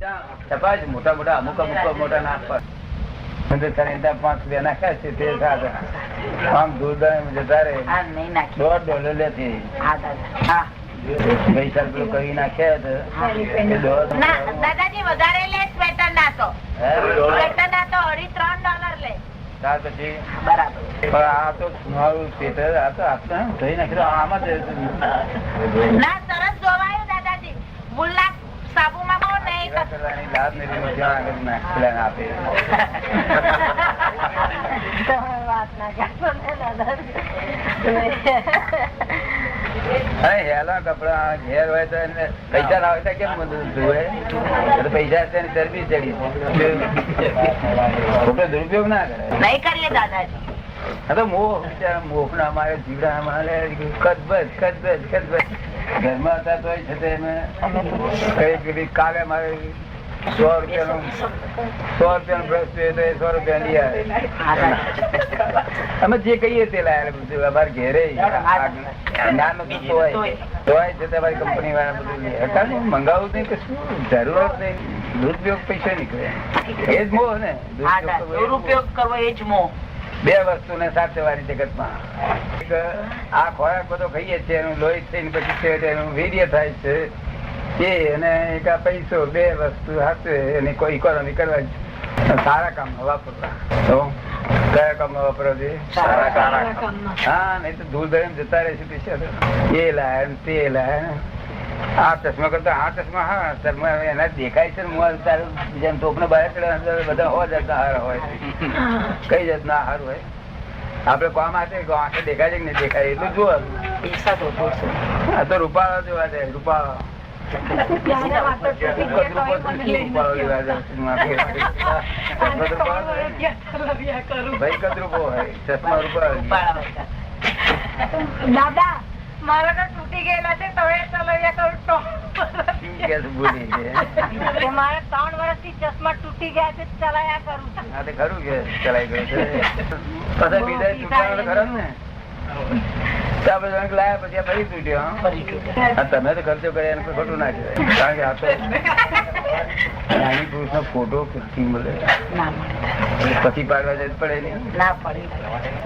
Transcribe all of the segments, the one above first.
મોટા મોટા અમુક અમુક મોટા નાખવા 5 રૂપિયા નાખ્યા છે તે આમ દૂર જતા રે $1.5 લે પૈસા પેલું કઈ નાખ્યા દાદાજી વધારે લે સ્વેટર ના તો સ્વેટર ના તો $3 લે ત્યાર પછી બરાબર આ તો મારું સ્વેટર આ તો આપને ધોઈ નાખ્યું આમાં ના સરસ જોવાયું દાદાજી મુલ્લા સાબુમાં બહુ નહીં કરવાની લાભ નથી આપે વાત ના કરશો ને હેલા કપડા ઘેર હોય તો પૈસા ના હોય તો કેમ ધોવે પૈસા ચરબી ચડી દુરુપયોગ ના કરે નહીં કરીએ દાદાજી તો મોહ ના મારે જીવડા મારે કદબસ ઘરમાં હતા તો કઈ કાલે મારે $100 નો બ્રશ જોઈએ તો $100 લઈ આવે અમે જે કહીએ તે લાવે બધું અમારે ઘેરે જ્ઞાન નું હોય છે તમારી કંપની વાળા બધું મંગાવવું નહીં કે શું જરૂરત નહીં દુરુપયોગ પૈસા નીકળે એ જ મોહ ને દુરુપયોગ કરવો એ જ મોહ બે વસ્તુ ને સાચવાની જગત માં આ ખોરાક બધો ખાઈએ છીએ એનું લોહી થઈને પછી એનું વીર્ય થાય છે એ અને એક પૈસો બે વસ્તુ હાથે એને કોઈ ઇકોનોમી કરવા સારા કામ વાપરવા તો કયા કામ વાપરવા જોઈએ હા નહી તો દૂર દરેમ જતા રહેશે પૈસા એ લાય તે લાય આ ચશ્મા કરતા આ ચશ્મા હા ચશ્મા એના દેખાય છે તારું જેમ ટોપને બહાર બધા હો જાતના હાર હોય કઈ જાતના હાર હોય આપડે કોમ આંખે દેખાય છે કે નહીં દેખાય એટલું જોવાનું આ તો રૂપાળા જોવા જાય રૂપાળા દાદા મારા તો તૂટી ગયેલા છે તમે ચલાવ્યા કરું મારે 3 વર્ષથી ચશ્મા તૂટી ગયા છે ચલાયા કરું ખરું કે ચલાઈ ગયું છે પછી બીજા તૂટવાનું ખરું ને લાયા પછી ફરી તૂટ્યો તમે તો ખર્ચો કર્યા ખોટું ના કહેવાય કારણ કે આ તો જ્ઞાની પુરુષ નો ફોટો ક્યાંથી મળે પછી પાડવા જાય પડે ને ના પડે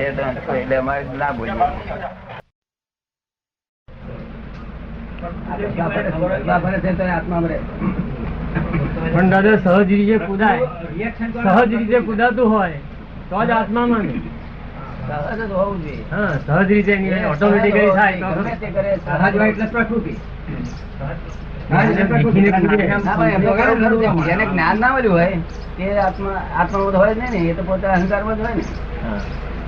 એટલે અમારે ના બોલીએ પણ દાદા સહજ રીતે કુદાય સહજ રીતે કુદાતું હોય તો જ આત્મામાં ને સહજ રીતે ઓટોમેટિકલી થાય જેને જ્ઞાન ના મળ્યું હોય તે આત્મા હોય જ નહીં એ તો પોતે અહંકાર માં જ હોય ને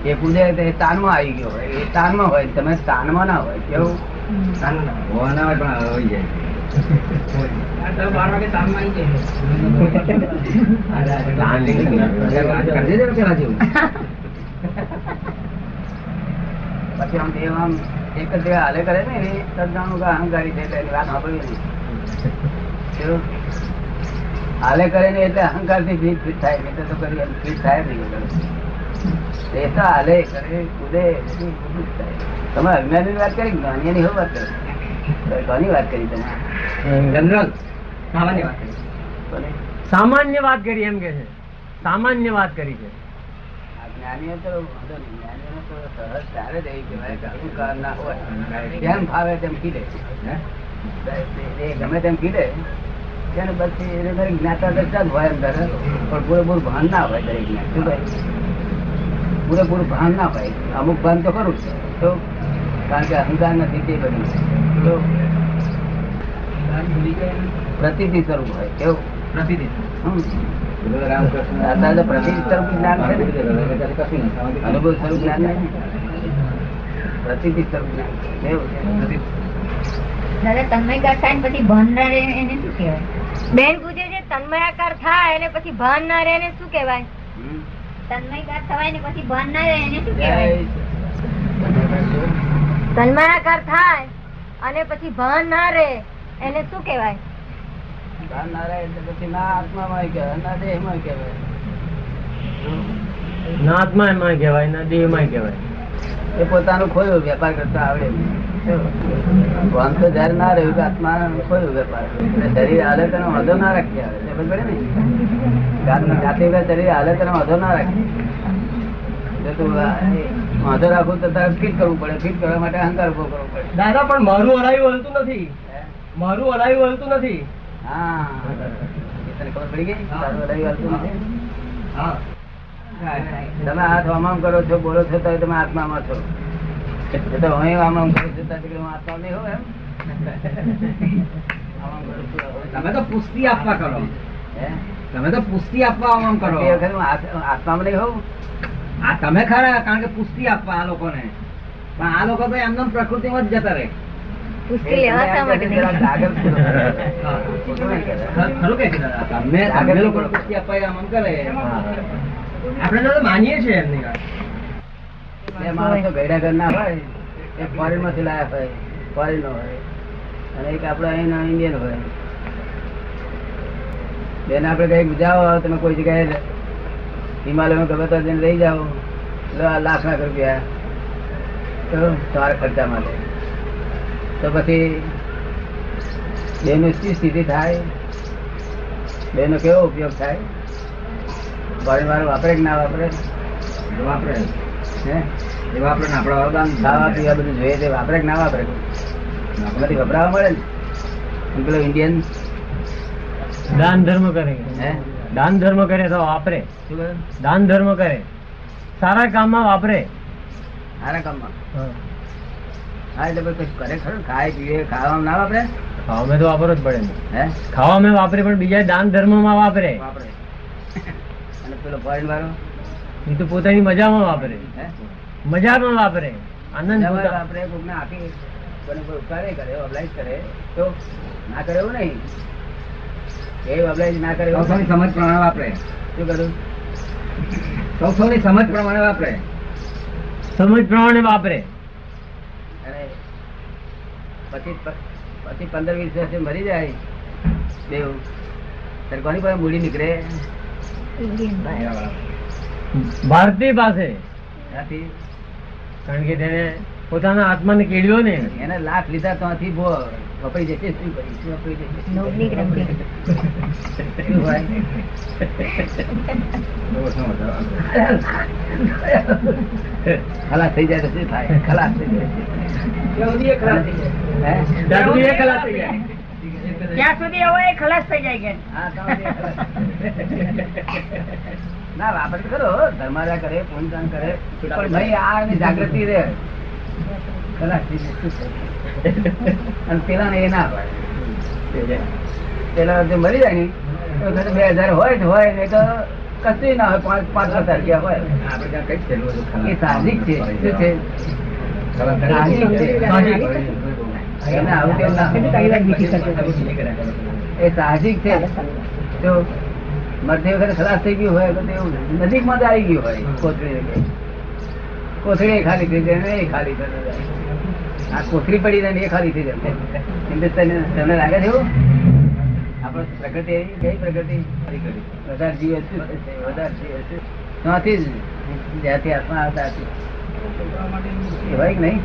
એ કુદે તાનમાં આવી ગયો હોય એ તાનમાં હોય તમે તાનમાં ના હોય કેવું હોવાના હોય પણ હોય જાય પછી આમ દેવ આમ એક જ દેવ હાલે કરે ને સદગાનું અહંકારી છે એની વાત સાંભળવી નહીં હાલે કરે ને એટલે અહંકાર થી ફીટ થાય એટલે તો કરી ફીટ થાય નહીં એ તો હાલે કરે કુદે તમે અજ્ઞાની વાત કરી જ્ઞાનીની શું વાત કરી ઘણી વાત કરી તમે જનરલ સામાન્ય વાત કરી એમ કે છે સામાન્ય વાત કરી છે જ્ઞાનીઓ તો જ્ઞાનીઓ તો સહજ ત્યારે જ એવી કહેવાય અહંકાર ના હોય જેમ ફાવે તેમ કીધે ગમે તેમ કીધે તેને પછી એને દરેક જ્ઞાતા દર્શા જ હોય અંદર પણ પૂરેપૂરું ભાન ના હોય દરેક જ્ઞાન શું કહે પૂરેપૂરું ભાન ના હોય અમુક ભાન તો ખરું છે તો કારણ કે અહંકાર નથી તે બધું તો પ્રતિનિધિ સ્વરૂપ હોય કેવું પ્રતિનિધિ પ્રતિનિધિ સ્વરૂપ જ્ઞાન છે અનુભવ સ્વરૂપ જ્ઞાન નહીં પ્રતિનિધિ સ્વરૂપ જ્ઞાન એવું છે દાદા તન્મયાકાર થાય ને પછી ભાન ના રહે એને શું કહેવાય? બેન પૂછે છે તન્મયાકાર થાય અને પછી ભાન ના રહે એને શું કહેવાય? તન્મયાકાર થવાય ને પછી ભાન ના રહે એને શું કહેવાય? તન્મયાકાર થાય અને પછી ભાન ના રહે એને શું કહેવાય? ભાન ના રહે એટલે પછી ના આત્મામાં કહેવાય ના દેહમાં કહેવાય ના આત્મા એમાં કહેવાય ના દેહ માં કહેવાય એ પોતાનું ખોયો વેપાર કરતા આવડે ભાન તો જયારે ના રહ્યું કે આત્મા કોઈ વેપાર શરીર હાલે તેનો વાંધો ના રાખીએ ખબર પડે ને જાતે શરીર હાલે તેનો વાંધો ના રાખીએ જો તું વાંધો રાખવું તો તારે ફિટ કરવું પડે ફિટ કરવા માટે અહંકાર ઉભો કરવો પડે દાદા પણ મારું હલાયું હલતું નથી મારું હલાયું હલતું નથી હા તને ખબર પડી ગઈ તારું હલાયું હાલતું નથી હા તમે હાથ આમ કરો છો બોલો છો તો તમે આત્મામાં છો એ તો હું આમ કરું છું ત્યારે હું આત્મા નહીં હોઉં એમ આમ કરું છું તમે તો પુષ્ટિ આપવા કરો હે તમે તો પુષ્ટિ આપવા આમ કરો એ વખતે હું આત્મામાં નહીં હોઉં આ તમે ખરા કારણ કે પુષ્ટિ આપવા આ લોકોને પણ આ લોકો તો એમનેમ પ્રકૃતિમાં જ જતા રહે પુષ્ટિ લેવા શા માટે નહીં? ખરું કે તમે લોકો પુષ્ટિ આપવા આમ કરે આપણે તો માનીએ છીએ એમની વાત બે માણસો ગયડા ઘર ના હોય એક ફોરેન માંથી લાયા હોય ફોરેન નો હોય અને એક આપડે અહીંના ઇન્ડિયન હોય બેન આપડે કઈક જાઓ તમે કોઈ જગ્યાએ હિમાલયમાં ગમે તો જઈને લઈ જાઓ લાખ રૂપિયા તો તમારા ખર્ચા માટે તો પછી બેનું શું સ્થિતિ થાય બેનો કેવો ઉપયોગ થાય ફોરેન વાળો વાપરે કે ના વાપરે વાપરે હે એ વાપરે ને આપડે વરદાન ખાવા પીવા બધું જોઈએ તે વાપરે કે ના વાપરે બધી વપરાવા મળે ને પેલો ઇન્ડિયન દાન ધર્મ કરે હે દાન ધર્મ કરે તો વાપરે શું કરે દાન ધર્મ કરે સારા કામમાં વાપરે સારા કામમાં હા એટલે પછી કશું કરે ખરું ખાય પીવે ખાવામાં ના વાપરે ખાવામાં તો વાપરવો જ પડે ને હે ખાવામાં વાપરે પણ બીજા દાન ધર્મમાં વાપરે વાપરે અને પેલો ફોરેન વાળો એ તો પોતાની મજામાં વાપરે હે મજામાં વાપરે આનંદ જવા વાપરે કોકને આપી કોઈને કોઈ ઉપકાર કરે અબલાઈજ કરે તો ના કરે એવું નહીં એ અબલાઈજ ના કરે એવું સૌની સમજ પ્રમાણે વાપરે શું કરું સૌની સમજ પ્રમાણે વાપરે સમજ પ્રમાણે વાપરે અને પછી 15-20 વર્ષે મરી જાય દેવ ત્યારે કોની પાસે મૂડી નીકળે ઇન્ડિયન ભાઈ. ભારતીય પાસે ત્યાંથી કારણ કે તેને પોતાના આત્માને કેળવ્યો ને એને લાખ લીધા તો આથી વપરી જશે શું કરી શું વપરી જશે નોબલી ગ્રંથિ. શું હોય ખલાસ થઈ જાય તો શું થાય ખલાસ થઈ જાય હે? ત્યાં સુધી એ ખલાસ થઈ જાય. ત્યાં સુધી હવે એ ખલાસ થઈ જાય કે હા, તમારે ખલાસ. ના વાપર કરો ધર્માદા કરે પૂનદાન કરે પણ ભાઈ આ એની જાગૃતિ રહે ખલાસ થઈ જાય શું થાય? અને પેલા એ ના હોય પેલા જે મરી જાય ને તો 2000 હોય તો હોય ને તો કશું ના હોય 5,000 રૂપિયા હોય એ સાહજિક છે શું છે સાહજિક છે એને આવું કેમ ના હોય? એ સાહજિક છે જો મરતી વખતે ખલાસ થઈ ગયું હોય તો એવું નજીકમાં જ આવી ગયું હોય કોથળી ખાલી થઈ જાય એ ખાલી થઈ જાય આ કોથળી પડી જાય ને એ ખાલી થઈ જાય હિન્દુસ્તાન તમને લાગે છે એવું આપણે પ્રકૃતિ એવી કઈ પ્રકૃતિ વધારે જીવ શું થશે વધારે જીવ હશે ત્યાંથી જ જ્યાંથી આત્મા આવતા એ હોય કે નહીં